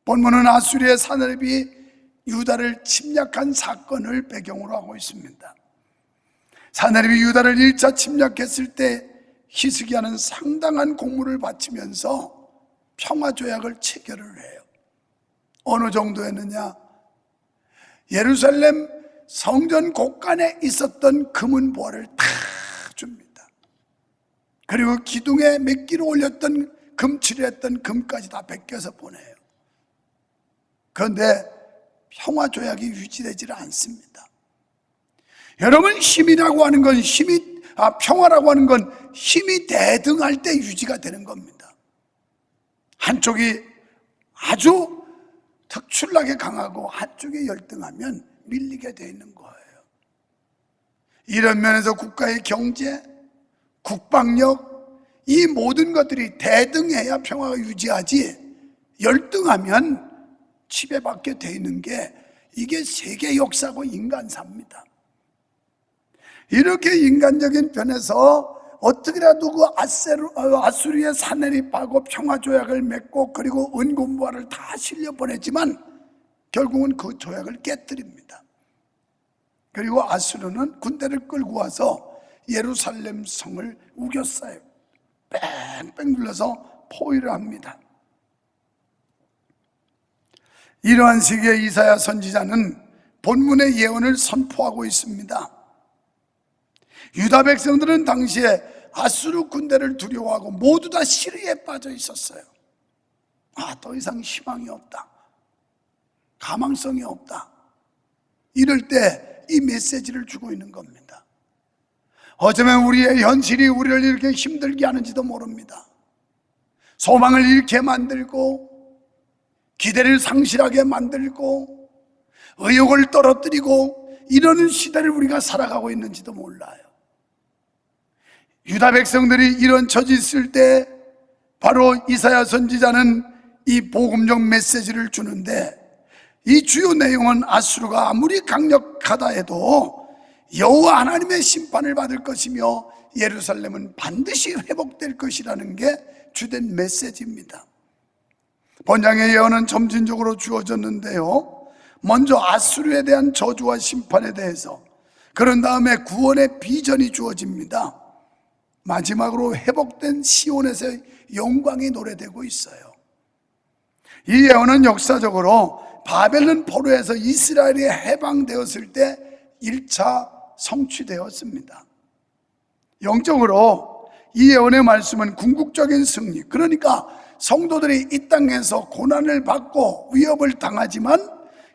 본문은 아수리의 사내립이 유다를 침략한 사건을 배경으로 하고 있습니다. 사내립이 유다를 1차 침략했을 때 히스기야는 상당한 공물을 바치면서 평화조약을 체결을 해요. 어느 정도였느냐? 예루살렘 성전 곳간에 있었던 금은 보화를 다 줍니다. 그리고 기둥에 몇 기로 올렸던 금칠했던 금까지 다 베껴서 보내요. 그런데 평화조약이 유지되질 않습니다. 여러분, 힘이라고 하는 건 평화라고 하는 건 힘이 대등할 때 유지가 되는 겁니다. 한쪽이 아주 특출나게 강하고 한쪽이 열등하면 밀리게 되어 있는 거예요. 이런 면에서 국가의 경제, 국방력, 이 모든 것들이 대등해야 평화가 유지하지, 열등하면 지배받게 되어 있는 게 이게 세계 역사고 인간사입니다. 이렇게 인간적인 편에서 어떻게라도 그 아수리의 사내립하고 평화조약을 맺고 그리고 은군부화를 다 실려보냈지만 결국은 그 조약을 깨뜨립니다. 그리고 아수르는 군대를 끌고 와서 예루살렘 성을 우겼어요. 뺑뺑 눌러서 포위를 합니다. 이러한 시기에 이사야 선지자는 본문의 예언을 선포하고 있습니다. 유다 백성들은 당시에 아수르 군대를 두려워하고 모두 다 시리에 빠져 있었어요. 더 이상 희망이 없다, 가망성이 없다. 이럴 때 이 메시지를 주고 있는 겁니다. 어쩌면 우리의 현실이 우리를 이렇게 힘들게 하는지도 모릅니다. 소망을 잃게 만들고, 기대를 상실하게 만들고, 의욕을 떨어뜨리고, 이러는 시대를 우리가 살아가고 있는지도 몰라요. 유다 백성들이 이런 처지 있을 때 바로 이사야 선지자는 이 복음적 메시지를 주는데, 이 주요 내용은 아수르가 아무리 강력하다 해도 여호와 하나님의 심판을 받을 것이며 예루살렘은 반드시 회복될 것이라는 게 주된 메시지입니다. 본장의 예언은 점진적으로 주어졌는데요, 먼저 아수르에 대한 저주와 심판에 대해서, 그런 다음에 구원의 비전이 주어집니다. 마지막으로 회복된 시온에서의 영광이 노래되고 있어요. 이 예언은 역사적으로 바벨론 포로에서 이스라엘이 해방되었을 때 1차 성취되었습니다. 영적으로 이 예언의 말씀은 궁극적인 승리, 그러니까 성도들이 이 땅에서 고난을 받고 위협을 당하지만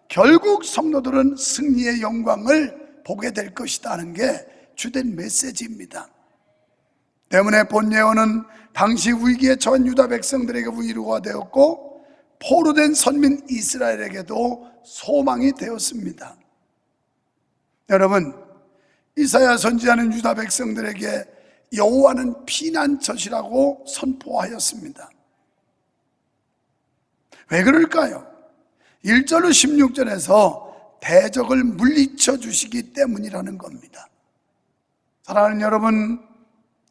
결국 성도들은 승리의 영광을 보게 될 것이다 하는 게 주된 메시지입니다. 때문에 본 예언은 당시 위기에 처한 유다 백성들에게 위로가 되었고, 포로된 선민 이스라엘에게도 소망이 되었습니다. 여러분, 이사야 선지자는 유다 백성들에게 여호와는 피난처시라고 선포하였습니다. 왜 그럴까요? 1절로 16절에서 대적을 물리쳐 주시기 때문이라는 겁니다. 사랑하는 여러분,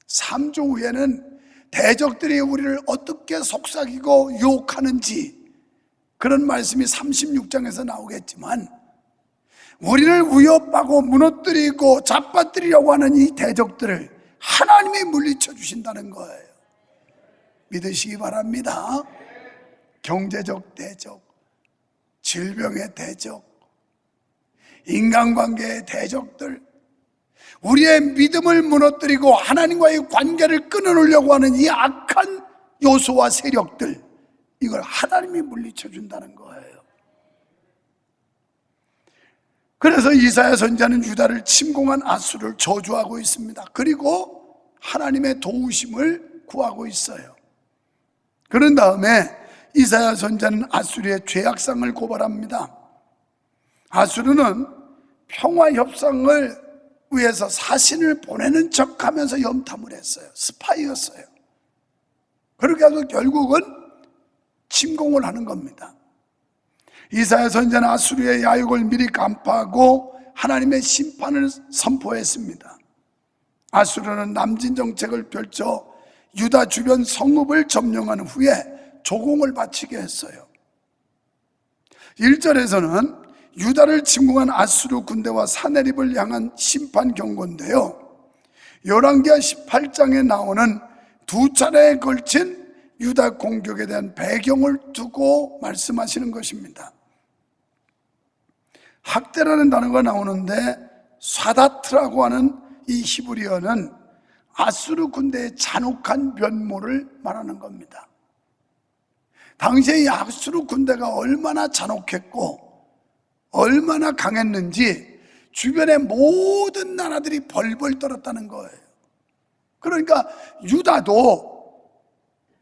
3조 후에는 대적들이 우리를 어떻게 속삭이고 유혹하는지 그런 말씀이 36장에서 나오겠지만, 우리를 위협하고 무너뜨리고 잡아뜨리려고 하는 이 대적들을 하나님이 물리쳐 주신다는 거예요. 믿으시기 바랍니다. 경제적 대적, 질병의 대적, 인간관계의 대적들, 우리의 믿음을 무너뜨리고 하나님과의 관계를 끊어놓으려고 하는 이 악한 요소와 세력들, 이걸 하나님이 물리쳐 준다는 거예요. 그래서 이사야 선지자는 유다를 침공한 아수르를 저주하고 있습니다. 그리고 하나님의 도우심을 구하고 있어요. 그런 다음에 이사야 선지자는 아수르의 죄악상을 고발합니다. 아수르는 평화 협상을 위해서 사신을 보내는 척하면서 염탐을 했어요. 스파이였어요. 그렇게 해서 결국은 침공을 하는 겁니다. 이사야 선지자는 아수르의 야욕을 미리 간파하고 하나님의 심판을 선포했습니다. 아수르는 남진 정책을 펼쳐 유다 주변 성읍을 점령한 후에 조공을 바치게 했어요. 1절에서는 유다를 침공한 아수르 군대와 사내립을 향한 심판 경고인데요, 열왕기하 18장에 나오는 두 차례에 걸친 유다 공격에 대한 배경을 두고 말씀하시는 것입니다. 학대라는 단어가 나오는데 사다트라고 하는 이 히브리어는 아수르 군대의 잔혹한 면모를 말하는 겁니다. 당시에 이 아수르 군대가 얼마나 잔혹했고 얼마나 강했는지 주변의 모든 나라들이 벌벌 떨었다는 거예요. 그러니까 유다도,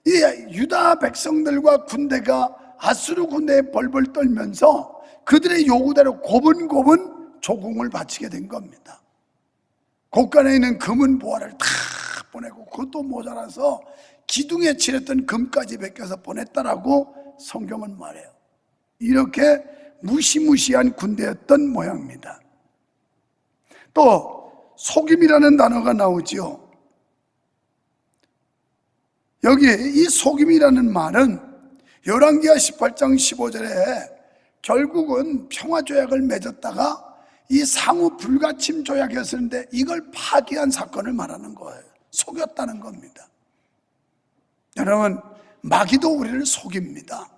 이 유다 백성들과 군대가 아수르 보내에 벌벌 떨면서 그들의 요구대로 고분고분 조공을 바치게 된 겁니다. 곳간에 있는 금은 보화를 다 보내고 그것도 모자라서 기둥에 칠했던 금까지 베껴서 보냈다라고 성경은 말해요. 이렇게 무시무시한 군대였던 모양입니다. 또 속임이라는 단어가 나오지요. 여기 이 속임이라는 말은 열왕기하 18장 15절에 결국은 평화조약을 맺었다가 이 상호 불가침 조약이었는데 이걸 파기한 사건을 말하는 거예요. 속였다는 겁니다. 여러분, 마귀도 우리를 속입니다.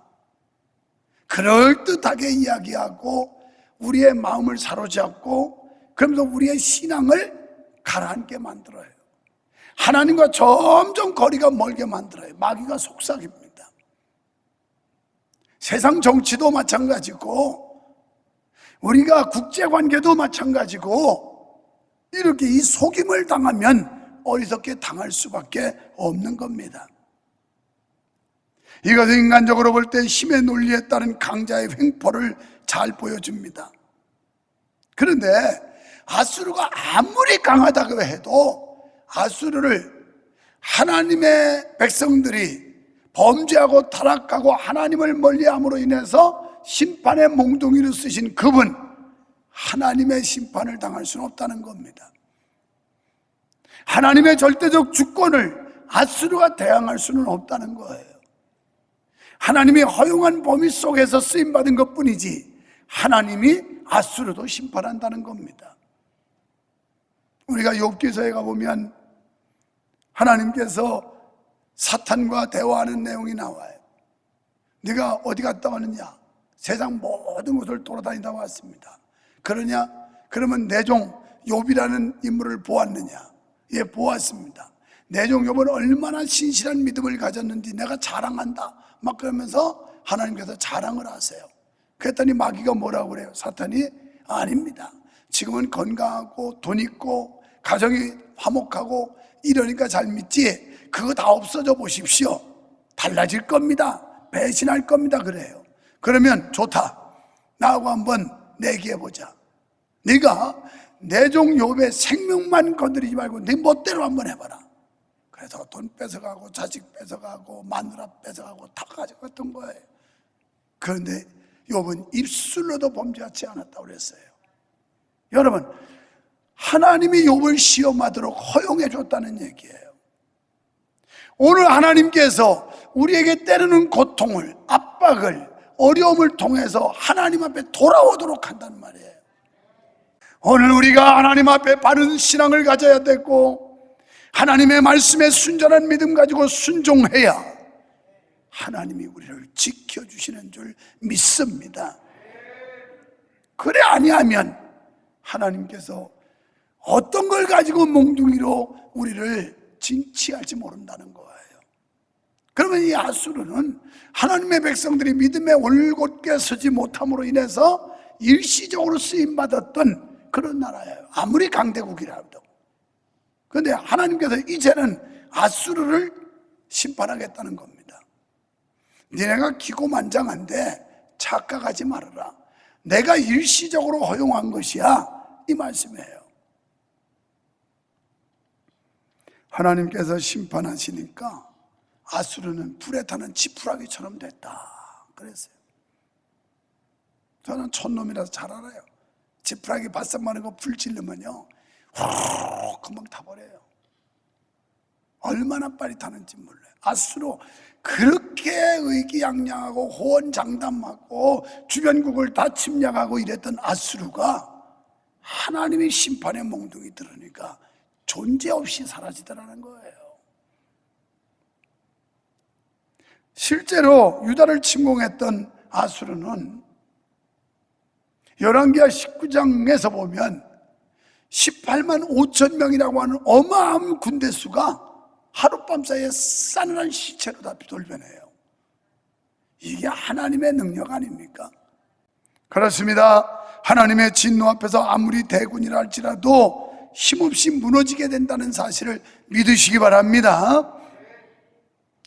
그럴듯하게 이야기하고 우리의 마음을 사로잡고 그러면서 우리의 신앙을 가라앉게 만들어요. 하나님과 점점 거리가 멀게 만들어요. 마귀가 속삭입니다. 세상 정치도 마찬가지고 우리가 국제관계도 마찬가지고 이렇게 이 속임을 당하면 어리석게 당할 수밖에 없는 겁니다. 이것은 인간적으로 볼 때 힘의 논리에 따른 강자의 횡포를 잘 보여줍니다. 그런데 아수르가 아무리 강하다고 해도 아수르를 하나님의 백성들이 범죄하고 타락하고 하나님을 멀리함으로 인해서 심판의 몽둥이를 쓰신 그분, 하나님의 심판을 당할 수는 없다는 겁니다. 하나님의 절대적 주권을 아수르가 대항할 수는 없다는 거예요. 하나님이 허용한 범위 속에서 쓰임받은 것뿐이지 하나님이 아수르도 심판한다는 겁니다. 우리가 욥기서에 가보면 하나님께서 사탄과 대화하는 내용이 나와요. 네가 어디 갔다 왔느냐? 세상 모든 곳을 돌아다니다 왔습니다. 그러냐? 그러면 내 종 욥이라는 인물을 보았느냐? 예, 보았습니다. 내 종 욥은 얼마나 신실한 믿음을 가졌는지 내가 자랑한다. 막 그러면서 하나님께서 자랑을 하세요. 그랬더니 마귀가 뭐라고 그래요? 사탄이 아닙니다. 지금은 건강하고 돈 있고 가정이 화목하고 이러니까 잘 믿지 그거 다 없어져 보십시오. 달라질 겁니다. 배신할 겁니다. 그래요. 그러면 좋다. 나하고 한번 내기해보자. 네가 내 종 욥의 생명만 건드리지 말고 네 멋대로 한번 해봐라. 그래서 돈 뺏어가고 자식 뺏어가고 마누라 뺏어가고 다 가져갔던 거예요. 그런데 욥은 입술로도 범죄하지 않았다고 그랬어요. 여러분, 하나님이 욥을 시험하도록 허용해 줬다는 얘기예요. 오늘 하나님께서 우리에게 때리는 고통을, 압박을, 어려움을 통해서 하나님 앞에 돌아오도록 한단 말이에요. 오늘 우리가 하나님 앞에 바른 신앙을 가져야 되고 하나님의 말씀에 순전한 믿음 가지고 순종해야 하나님이 우리를 지켜주시는 줄 믿습니다. 그래 아니하면 하나님께서 어떤 걸 가지고 몽둥이로 우리를 징치할지 모른다는 거예요. 그러면 이 아수르는 하나님의 백성들이 믿음에 올곧게 서지 못함으로 인해서 일시적으로 쓰임받았던 그런 나라예요. 아무리 강대국이라도. 그런데 하나님께서 이제는 아수르를 심판하겠다는 겁니다. 니네가 기고만장한데 착각하지 말아라. 내가 일시적으로 허용한 것이야. 이 말씀이에요. 하나님께서 심판하시니까 아수르는 불에 타는 지푸라기처럼 됐다 그랬어요. 저는 촌놈이라서 잘 알아요. 지푸라기 바싹 마른 거 불 찌르면요 후 금방 타버려요. 얼마나 빠릿하는지 몰라요. 아수르 그렇게 의기양양하고 호언장담하고 주변국을 다 침략하고 이랬던 아수르가 하나님의 심판의 몽둥이 들으니까 존재 없이 사라지더라는 거예요. 실제로 유다를 침공했던 아수르는 열왕기하 19장에서 보면 18만 5천 명이라고 하는 어마어마한 군대 수가 하룻밤 사이에 싸늘한 시체로 다 돌변해요. 이게 하나님의 능력 아닙니까? 그렇습니다. 하나님의 진노 앞에서 아무리 대군이라 할지라도 힘없이 무너지게 된다는 사실을 믿으시기 바랍니다.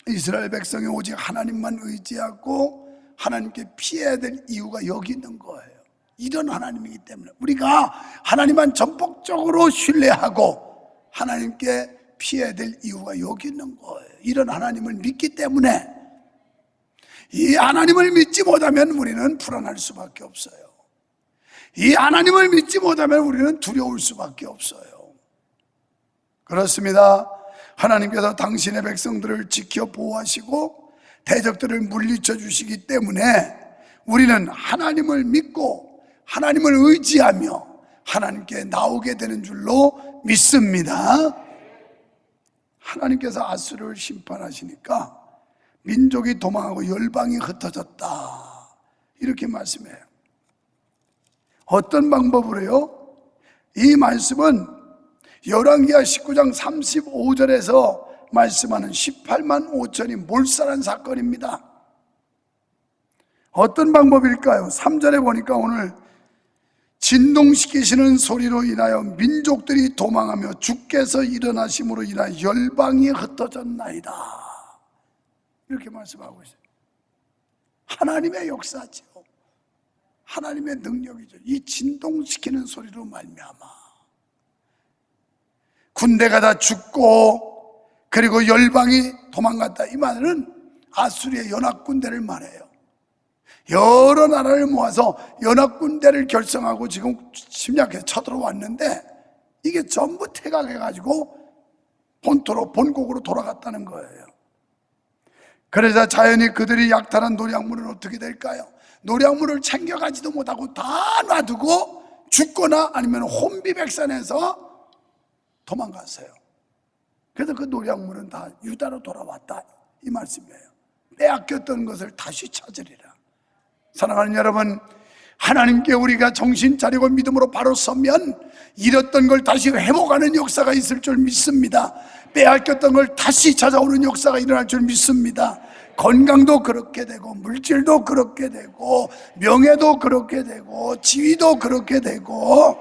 이스라엘 백성이 오직 하나님만 의지하고 하나님께 피해야 될 이유가 여기 있는 거예요. 이런 하나님이기 때문에 우리가 하나님만 전폭적으로 신뢰하고 하나님께 피해야 될 이유가 여기 있는 거예요. 이런 하나님을 믿기 때문에. 이 하나님을 믿지 못하면 우리는 불안할 수밖에 없어요. 이 하나님을 믿지 못하면 우리는 두려울 수밖에 없어요. 그렇습니다. 하나님께서 당신의 백성들을 지켜 보호하시고 대적들을 물리쳐 주시기 때문에 우리는 하나님을 믿고 하나님을 의지하며 하나님께 나오게 되는 줄로 믿습니다. 하나님께서 아수르를 심판하시니까 민족이 도망하고 열방이 흩어졌다, 이렇게 말씀해요. 어떤 방법으로요? 이 말씀은 열왕기하 19장 35절에서 말씀하는 18만 5천이 몰살한 사건입니다. 어떤 방법일까요? 3절에 보니까 오늘 진동시키시는 소리로 인하여 민족들이 도망하며 주께서 일어나심으로 인하여 열방이 흩어졌나이다, 이렇게 말씀하고 있어요. 하나님의 역사죠. 하나님의 능력이죠. 이 진동시키는 소리로 말미암아 군대가 다 죽고 그리고 열방이 도망갔다, 이 말은 아수리의 연합군대를 말해요. 여러 나라를 모아서 연합군대를 결성하고 지금 침략해서 쳐들어왔는데 이게 전부 퇴각해가지고 본토로 본국으로 돌아갔다는 거예요. 그러자 자연히 그들이 약탈한 노략물은 어떻게 될까요? 노략물을 챙겨가지도 못하고 다 놔두고 죽거나 아니면 혼비백산해서 도망갔어요. 그래서 그 노략물은 다 유다로 돌아왔다, 이 말씀이에요. 빼앗겼던 것을 다시 찾으리라. 사랑하는 여러분, 하나님께 우리가 정신 차리고 믿음으로 바로 서면 잃었던 걸 다시 회복하는 역사가 있을 줄 믿습니다. 빼앗겼던 걸 다시 찾아오는 역사가 일어날 줄 믿습니다. 건강도 그렇게 되고 물질도 그렇게 되고 명예도 그렇게 되고 지위도 그렇게 되고,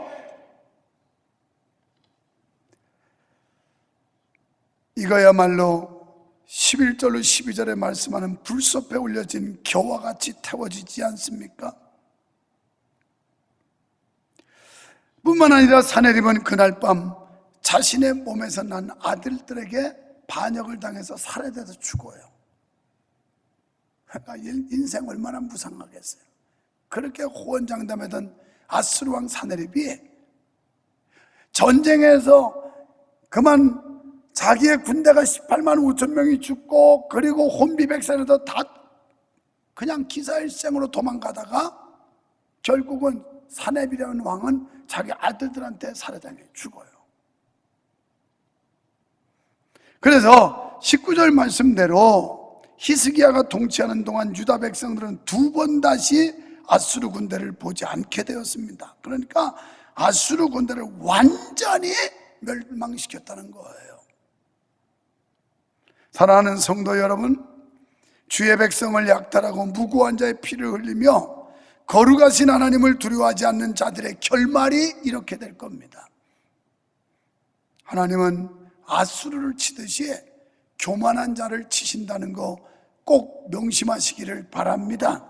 이거야말로 11절로 12절에 말씀하는 불섭에 올려진 겨와 같이 태워지지 않습니까? 뿐만 아니라 사내립은 그날 밤 자신의 몸에서 난 아들들에게 반역을 당해서 살해돼서 죽어요. 그러니까 인생 얼마나 무상하겠어요. 그렇게 호언장담하던 아수르 왕 사내립이 전쟁에서 그만 자기의 군대가 18만 5천 명이 죽고 그리고 혼비백산에서 다 그냥 기사일생으로 도망가다가 결국은 사내립이라는 왕은 자기 아들들한테 살해당해 죽어요. 그래서 19절 말씀대로 히스기야가 통치하는 동안 유다 백성들은 두 번 다시 아수르 군대를 보지 않게 되었습니다. 그러니까 아수르 군대를 완전히 멸망시켰다는 거예요. 사랑하는 성도 여러분, 주의 백성을 약탈하고 무고한 자의 피를 흘리며 거룩하신 하나님을 두려워하지 않는 자들의 결말이 이렇게 될 겁니다. 하나님은 아수르를 치듯이 교만한 자를 치신다는 거 꼭 명심하시기를 바랍니다.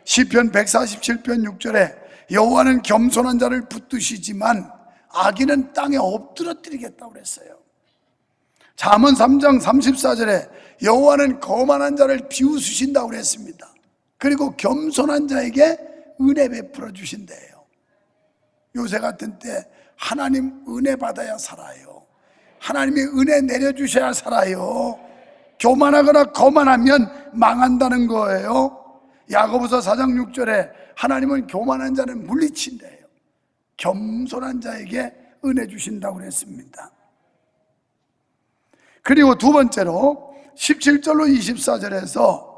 시편 147편 6절에 여호와는 겸손한 자를 붙드시지만 악인은 땅에 엎드러뜨리겠다고 그랬어요. 잠언 3장 34절에 여호와는 거만한 자를 비웃으신다고 그랬습니다. 그리고 겸손한 자에게 은혜 베풀어 주신대요. 요새 같은 때 하나님 은혜 받아야 살아요. 하나님의 은혜 내려주셔야 살아요. 교만하거나 거만하면 망한다는 거예요. 야고보서 4장 6절에 하나님은 교만한 자는 물리친대요. 겸손한 자에게 은혜 주신다고 그랬습니다. 그리고 두 번째로 17절로 24절에서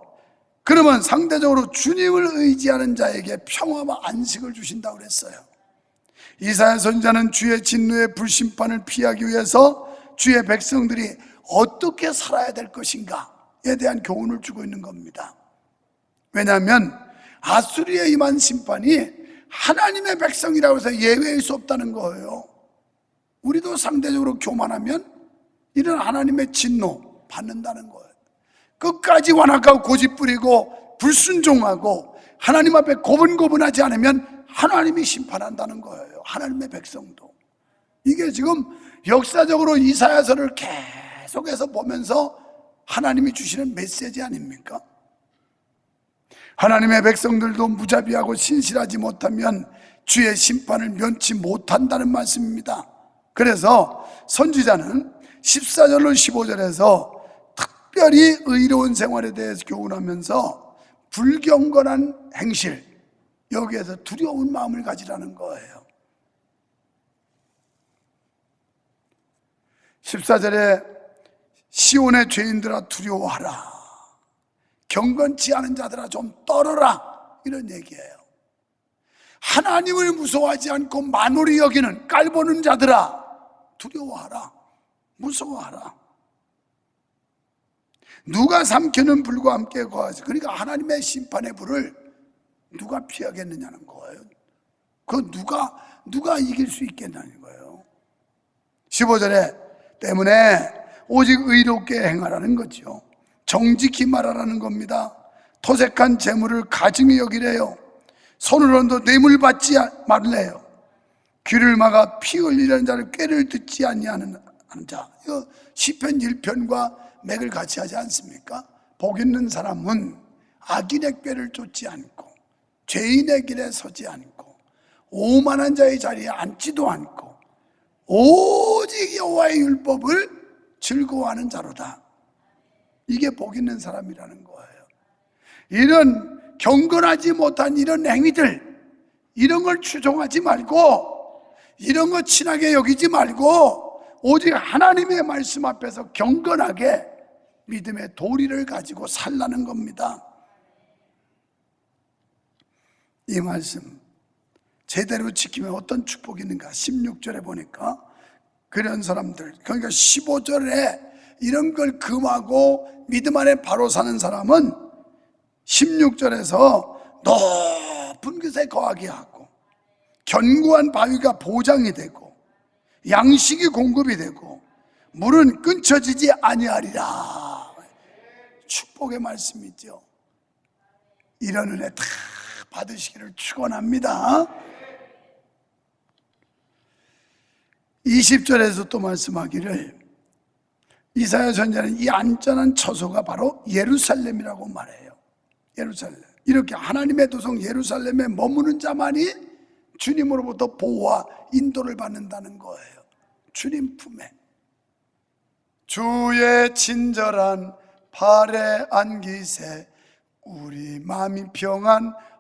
그러면 상대적으로 주님을 의지하는 자에게 평화와 안식을 주신다고 그랬어요. 이사야 선지자는 주의 진노의 불심판을 피하기 위해서 주의 백성들이 어떻게 살아야 될 것인가에 대한 교훈을 주고 있는 겁니다. 왜냐하면 아수리에 임한 심판이 하나님의 백성이라고 해서 예외일 수 없다는 거예요. 우리도 상대적으로 교만하면 이런 하나님의 진노 받는다는 거예요. 끝까지 완악하고 고집부리고 불순종하고 하나님 앞에 고분고분하지 않으면 하나님이 심판한다는 거예요. 하나님의 백성도. 이게 지금 역사적으로 이사야서를 계속해서 보면서 하나님이 주시는 메시지 아닙니까? 하나님의 백성들도 무자비하고 신실하지 못하면 주의 심판을 면치 못한다는 말씀입니다. 그래서 선지자는 14절로 15절에서 특별히 의로운 생활에 대해서 교훈하면서 불경건한 행실, 여기에서 두려운 마음을 가지라는 거예요. 14절에 시온의 죄인들아 두려워하라, 경건치 않은 자들아 좀 떨어라, 이런 얘기예요. 하나님을 무서워하지 않고 만홀히 여기는 깔보는 자들아 두려워하라, 무서워하라. 누가 삼켜는 불과 함께 거하지. 그러니까 하나님의 심판의 불을 누가 피하겠느냐는 거예요. 그 누가 이길 수 있겠냐는 거예요. 15절에 때문에 오직 의롭게 행하라는 거죠. 정직히 말하라는 겁니다. 토색한 재물을 가증히 여기래요. 손으로도 뇌물 받지 말래요. 귀를 막아 피 흘리는 자를 꾀를 듣지 아니하는 자. 이거 시편 1편과 맥을 같이 하지 않습니까? 복 있는 사람은 악인의 꾀를 쫓지 않고 죄인의 길에 서지 않고 오만한 자의 자리에 앉지도 않고 오직 여호와의 율법을 즐거워하는 자로다. 이게 복 있는 사람이라는 거예요. 이런 경건하지 못한 이런 행위들, 이런 걸 추종하지 말고, 이런 거 친하게 여기지 말고 오직 하나님의 말씀 앞에서 경건하게 믿음의 도리를 가지고 살라는 겁니다. 이 말씀 제대로 지키면 어떤 축복이 있는가? 16절에 보니까 그런 사람들, 그러니까 15절에 이런 걸 금하고 믿음 안에 바로 사는 사람은 16절에서 높은 곳에 거하게 하고 견고한 바위가 보장이 되고 양식이 공급이 되고 물은 끊쳐지지 아니하리라. 축복의 말씀이죠. 이런 은혜 다 받으시기를 축원합니다. 20절에서 또 말씀하기를 이사야 선지자는 이 안전한 처소가 바로 예루살렘이라고 말해요. 예루살렘. 이렇게 하나님의 도성 예루살렘에 머무는 자만이 주님으로부터 보호와 인도를 받는다는 거예요. 주님 품에. 주의 친절한 팔에 안기세 우리 마음이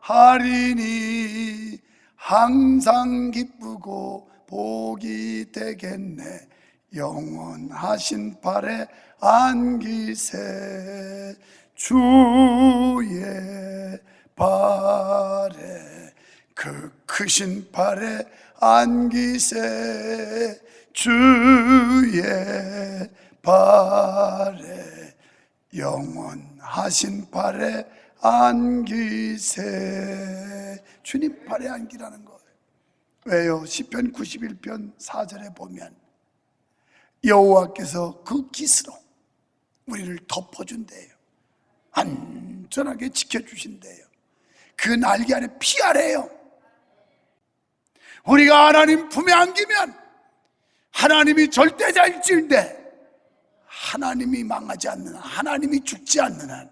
평안하리니 항상 기쁘고 복이 되겠네 영원하신 팔에 안기세 주의 팔에 그 크신 팔에 안기세 주의 팔에 영원하신 팔에 안기세. 주님 팔에 안기라는 거예요. 왜요? 시편 91편 4절에 보면 여호와께서 그 깃으로 우리를 덮어준대요. 안전하게 지켜주신대요. 그 날개 아래 피하래요. 우리가 하나님 품에 안기면 하나님이 절대자일진데 하나님이 망하지 않는 한, 하나님이 죽지 않는 한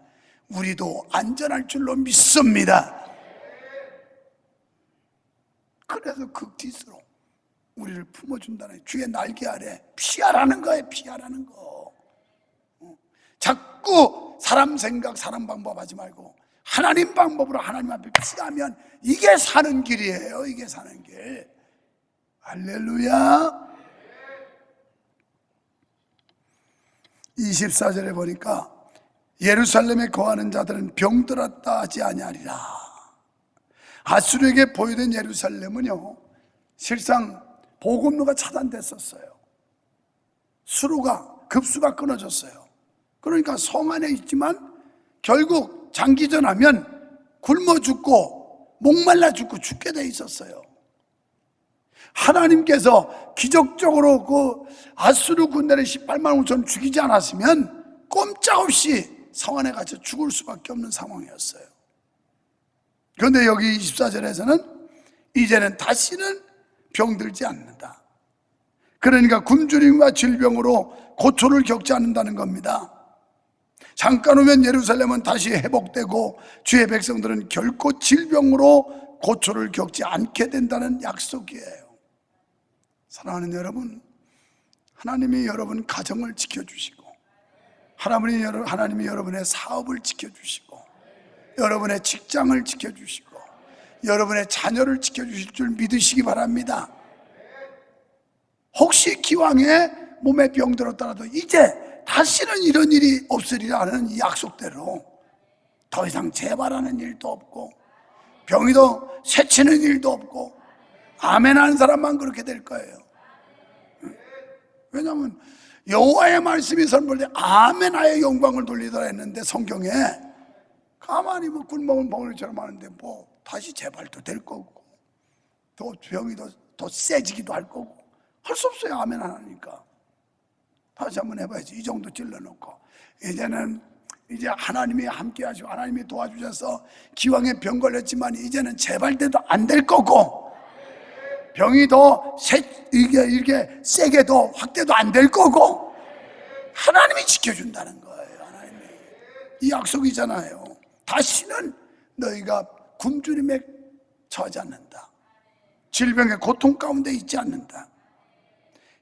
우리도 안전할 줄로 믿습니다. 그래서 그 깃으로 우리를 품어준다는, 주의 날개 아래 피하라는 거예요. 피하라는 거. 자꾸 사람 생각, 사람 방법 하지 말고 하나님 방법으로 하나님 앞에 피하면 이게 사는 길이에요. 이게 사는 길. 할렐루야. 24절에 보니까 예루살렘에 거하는 자들은 병들었다 하지 아니하리라. 아수르에게 보여된 예루살렘은요, 실상 보급로가 차단됐었어요. 급수가 끊어졌어요. 그러니까 성 안에 있지만 결국 장기전하면 굶어 죽고 목말라 죽게 돼 있었어요. 하나님께서 기적적으로 그 아수르 군대를 18만 5천 죽이지 않았으면 꼼짝없이 성 안에 갇혀 죽을 수밖에 없는 상황이었어요. 그런데 여기 24절에서는 이제는 다시는 병들지 않는다. 그러니까 굶주림과 질병으로 고초를 겪지 않는다는 겁니다. 잠깐 후면 예루살렘은 다시 회복되고 주의 백성들은 결코 질병으로 고초를 겪지 않게 된다는 약속이에요. 사랑하는 여러분, 하나님이 여러분 가정을 지켜주시고 하나님이 여러분의 사업을 지켜주시고 여러분의 직장을 지켜주시고 여러분의 자녀를 지켜주실 줄 믿으시기 바랍니다. 혹시 기왕에 몸에 병 들었더라도 이제 다시는 이런 일이 없으리라는 이 약속대로 더 이상 재발하는 일도 없고 병이 더 새치는 일도 없고 아멘 하는 사람만 그렇게 될 거예요. 왜냐하면 여호와의 말씀이 선포될 때 아멘 하여 영광을 돌리더라 했는데 성경에 가만히 뭐 꿀먹은 벙어리처럼 하는데 뭐 다시 재발도 될 거고 더 병이 더 세지기도 할 거고 할 수 없어요. 아멘 안 하니까. 다시 한번 해봐야지. 이 정도 찔러놓고 이제 하나님이 함께 하시고 하나님이 도와주셔서 기왕에 병 걸렸지만 이제는 재발돼도 안 될 거고 병이 이렇게 세게 더 확대도 안 될 거고 하나님이 지켜준다는 거예요. 하나님이. 이 약속이잖아요. 다시는 너희가 굶주림에 처하지 않는다. 질병의 고통 가운데 있지 않는다.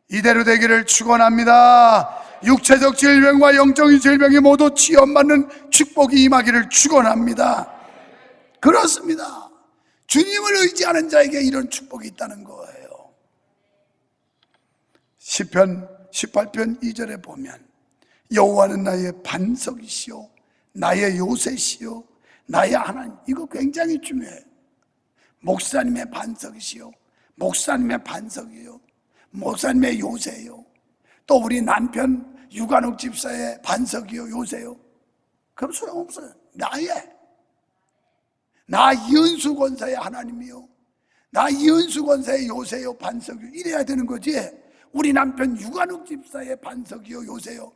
이대로 되기를 축원합니다. 육체적 질병과 영적인 질병이 모두 치유받는 축복이 임하기를 축원합니다. 그렇습니다. 주님을 의지하는 자에게 이런 축복이 있다는 거예요. 시편 18편 2절에 보면 여호와는 나의 반석이시오 나의 요새시오 나의 하나님. 이거 굉장히 중요해요. 목사님의 반석이시오 목사님의 반석이요 목사님의 요새요 또 우리 남편 유관욱 집사의 반석이요 요새요. 그럼 소용없어요. 나 이은수 권사의 하나님이요 나 이은수 권사의 요새요 반석이요 이래야 되는 거지. 우리 남편 유관욱 집사의 반석이요 요새요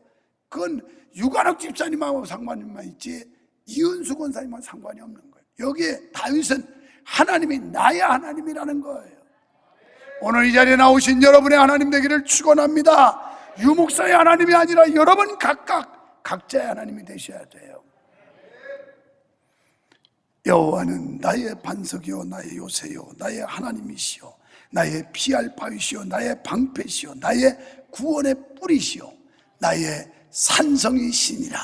그건 유관욱 집사님하고 상관만 있지 이은수 권사님하고 상관이 없는 거예요. 여기에 다윗은 하나님이 나의 하나님이라는 거예요. 오늘 이 자리에 나오신 여러분의 하나님 되기를 축원합니다. 유목사의 하나님이 아니라 여러분 각자의 하나님이 되셔야 돼요. 여호와는 나의 반석이요 나의 요새요 나의 하나님이시요 나의 피할 바위시요 나의 방패시요 나의 구원의 뿌리시요 나의 산성이시니라.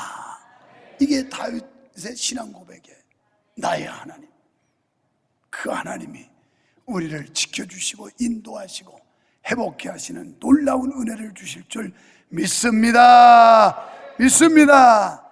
이게 다윗의 신앙 고백이에요. 나의 하나님. 그 하나님이 우리를 지켜주시고 인도하시고 회복케 하시는 놀라운 은혜를 주실 줄 믿습니다.